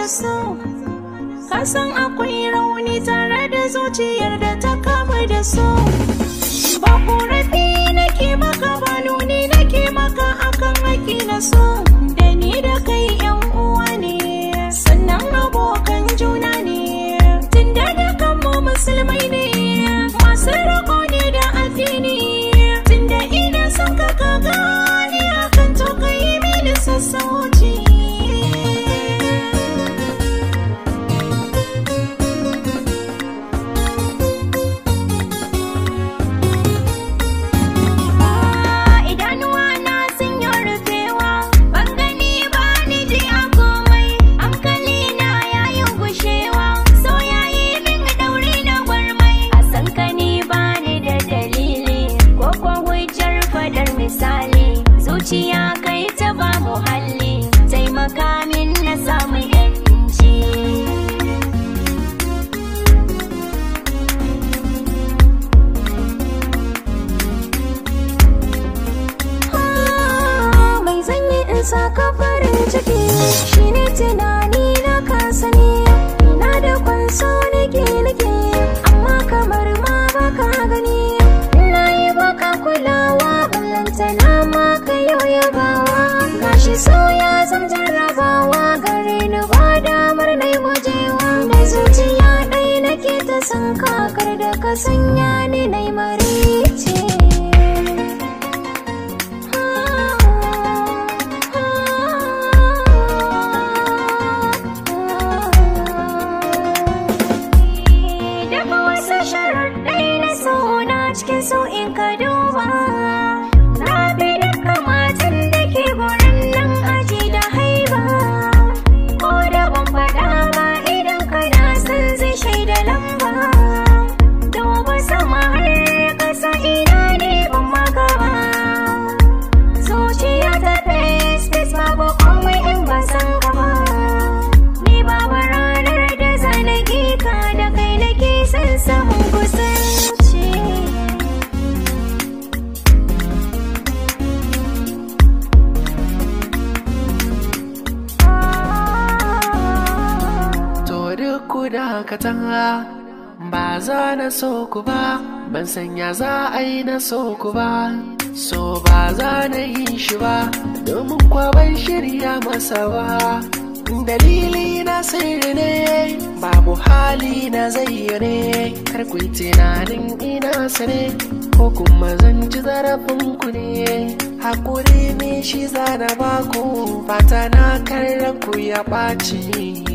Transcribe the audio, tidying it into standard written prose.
da su. Kasan akwai rauni tare da zuciyar da ta kama da su. Ba korafi nake maka ba, nuni nake maka akan haƙi na so. Da ni da kai yan uwa ne, sannan abokan juna ne. Tunda da kanmu musulmai ne, masu rako ne da addini. Tunda ina son ka gane akan to ka yi mini sassauci. Zuciya kai ta ba muhalli, taimaka min na samu yanci. Mai zanyi in saka farin ciki, shine tunani na kasa ne. Ina da kwanso nake amma kamar ma baka gani. Ina yi baka kulawa, ballantana ma gashi so ya zam jarrabawa gare ni, ba damar na yi gujewa. Da zuciya ɗai nake ta san kakar da ka sanya ni na yi marice. Daga wasu sharaɗai na so na cikin so in ka duba. Katanga ba za na so ku ba, ban sanya za a yi na so ku ba. So ba za na yi shi ba, domin kwa ban shirya masa ba. Dalili na sirri ne, babu hali na zayyane. Kar ku yi tunanin ina sane, ko kuma zan ci zarafin ku ne. Hakuri ne shi za na baku, fata na kan ranku ya ɓaci.